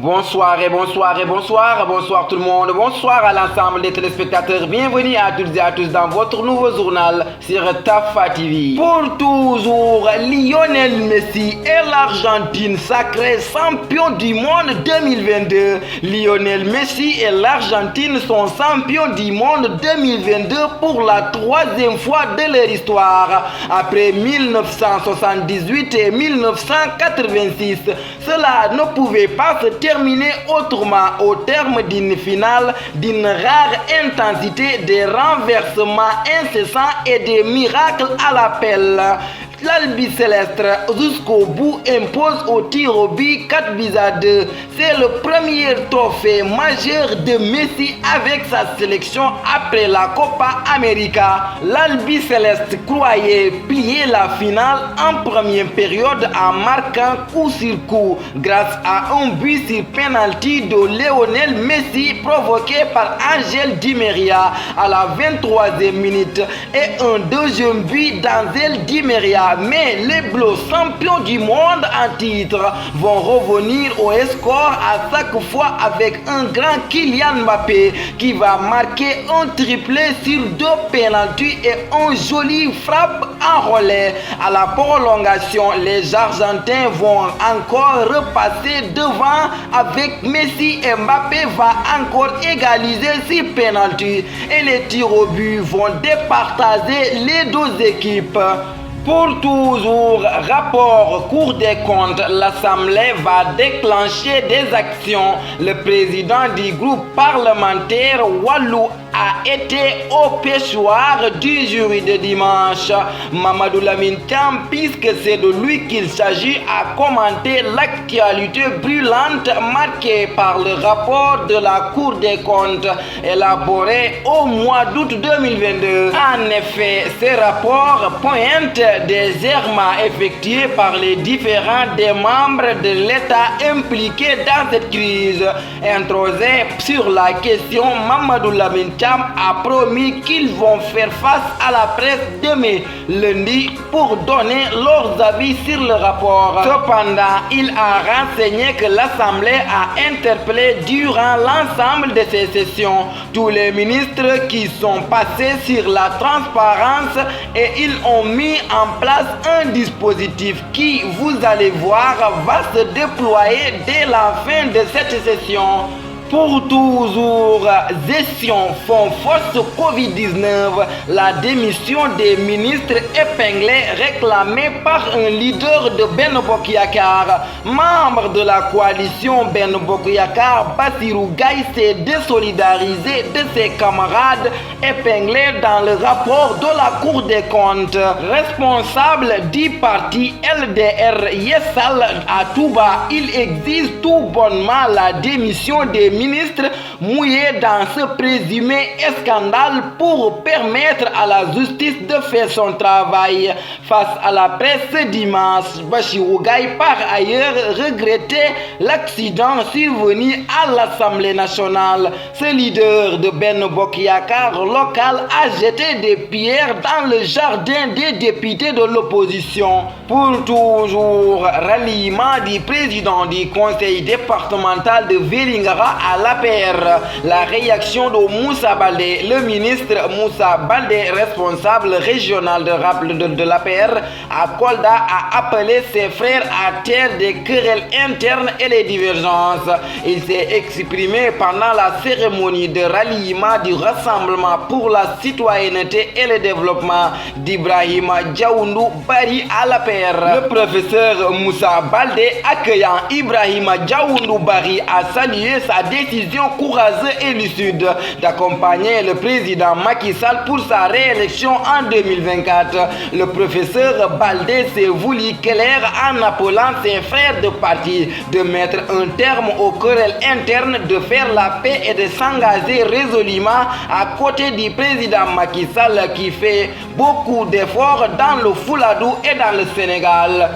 Bonsoir tout le monde, bonsoir à l'ensemble des téléspectateurs, bienvenue à toutes et à tous dans votre nouveau journal sur Tafa TV. Pour toujours, Lionel Messi et l'Argentine sacrés champions du monde 2022. Lionel Messi et l'Argentine sont champions du monde 2022 pour la troisième fois de leur histoire. Après 1978 et 1986, cela ne pouvait pas se terminer autrement au terme d'une finale d'une rare intensité, des renversements incessants et des miracles à l'appel. L'Albiceleste jusqu'au bout impose au tir au but 4-2. C'est le premier trophée majeur de Messi avec sa sélection après la Copa América. L'Albiceleste croyait plier la finale en première période en marquant coup sur coup grâce à un but sur penalty de Lionel Messi provoqué par Angel Di Maria à la 23e minute et un deuxième but d'Angel Di Maria. Mais les Bleus, champions du monde en titre, vont revenir au score à chaque fois avec un grand Kylian Mbappé qui va marquer un triplé sur deux pénaltys et un joli frappe en relais. À la prolongation, les Argentins vont encore repasser devant avec Messi et Mbappé va encore égaliser sur pénalty et les tirs au but vont départager les deux équipes. Pour toujours, rapport Cour des comptes, l'Assemblée va déclencher des actions. Le président du groupe parlementaire Wallou a été au pêchoir du jury de dimanche. Mamadou Lamine Thiam, puisque c'est de lui qu'il s'agit, a commenté l'actualité brûlante marquée par le rapport de la Cour des comptes élaboré au mois d'août 2022. En effet, ce rapport pointe des errements effectués par les différents des membres de l'État impliqués dans cette crise. Introsé sur la question, Mamadou Lamine Thiam a promis qu'ils vont faire face à la presse demain lundi pour donner leurs avis sur le rapport. Cependant, il a renseigné que l'Assemblée a interpellé durant l'ensemble de ces sessions tous les ministres qui sont passés sur la transparence et ils ont mis en place un dispositif qui, vous allez voir, va se déployer dès la fin de cette session. Pour toujours, gestion fonds force Covid-19, la démission des ministres épinglés réclamée par un leader de Benno Bokk Yakaar. Membre de la coalition Benno Bokk Yakaar, Bassirou Gaye s'est désolidarisé de ses camarades épinglés dans le rapport de la Cour des comptes. Responsable du parti LDR Yessal à Touba, il exige tout bonnement la démission des ministre mouillé dans ce présumé scandale pour permettre à la justice de faire son travail. Face à la presse ce dimanche, Bassirou Gaye par ailleurs regrettait l'accident survenu à l'Assemblée nationale. Ce leader de Benno Bokk Yakaar local a jeté des pierres dans le jardin des députés de l'opposition. Pour toujours, ralliement du président du conseil départemental de Vélingara à l'APR. La réaction de Moussa Baldé, le ministre Moussa Baldé, responsable régional de l'APR à Kolda, a appelé ses frères à taire des querelles internes et les divergences. Il s'est exprimé pendant la cérémonie de ralliement du Rassemblement pour la citoyenneté et le développement d'Ibrahima Diaoundou Bari à l'APR. Le professeur Moussa Baldé, accueillant Ibrahima Diaoundou Bari, a salué sa décision courageuse et lucide d'accompagner le président Macky Sall pour sa réélection en 2024. Le professeur Baldé s'est voulu clair en appelant ses frères de parti de mettre un terme aux querelles internes, de faire la paix et de s'engager résolument à côté du président Macky Sall qui fait beaucoup d'efforts dans le Fouladou et dans le Sénégal.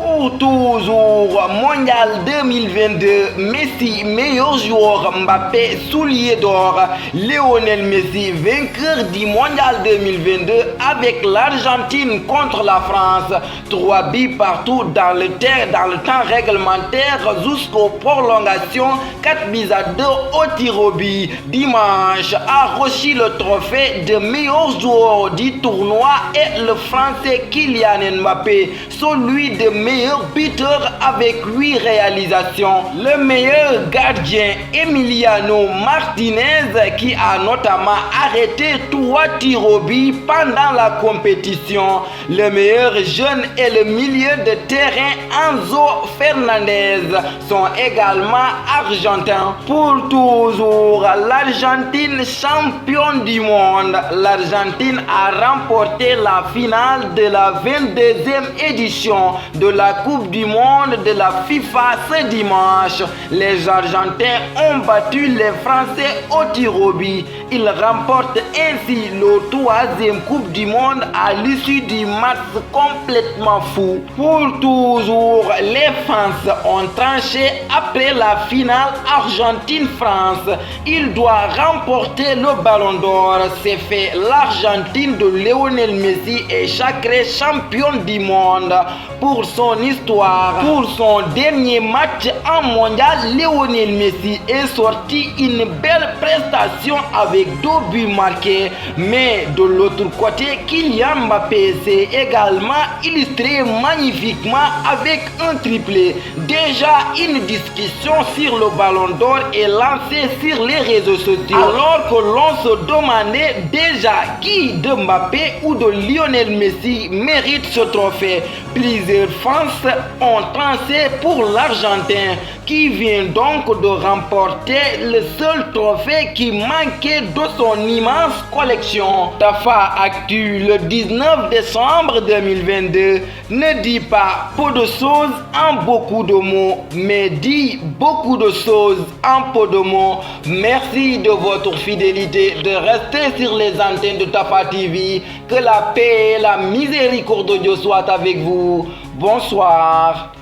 Pour toujours, Mondial 2022, Messi meilleur joueur, Mbappé soulier d'or, Lionel Messi vainqueur du Mondial 2022 avec l'Argentine contre la France. 3 buts partout dans le temps réglementaire jusqu'aux prolongations, 4 buts à 2 au tir au but. Dimanche a reçu le trophée de meilleur joueur du tournoi et le Français Kylian Mbappé, celui de meilleur buteur avec 8 réalisations. Le meilleur gardien Emiliano Martinez qui a notamment arrêté 3 tirs au but pendant la compétition. Le meilleur jeune et le milieu de terrain Enzo Fernandez sont également argentins. Pour toujours, l'Argentine championne du monde. L'Argentine a remporté la finale de la 22e édition de la Coupe du monde de la FIFA ce dimanche. Les Argentins ont battu les Français au tir au but. Ils remportent ainsi le 3e Coupe du monde à l'issue du match complètement fou. Pour toujours, les fans ont tranché après la finale Argentine-France. Il doit remporter le Ballon d'Or. C'est fait, l'Argentine de Lionel Messi est sacrée championne du monde. Pour son histoire, pour son dernier match en mondial, Lionel Messi est sorti une belle prestation avec 2 buts marqués. Mais de l'autre côté, Kylian Mbappé s'est également illustré magnifiquement avec un triplé. Déjà, une discussion sur le Ballon d'Or est lancée sur les réseaux sociaux, alors que l'on se demandait déjà qui de Mbappé ou de Lionel Messi mérite ce trophée. Plusieurs fans ont tranché pour l'Argentin qui vient donc de remporter le seul trophée qui manquait de son immense collection. Tafa Actu le 19 décembre 2022 ne dit pas peu de choses en beaucoup de mots, mais dit beaucoup de choses en peu de mots. Merci de votre fidélité, de rester sur les antennes de Tafa TV. Que la paix et la miséricorde de Dieu soient avec vous. Bonsoir.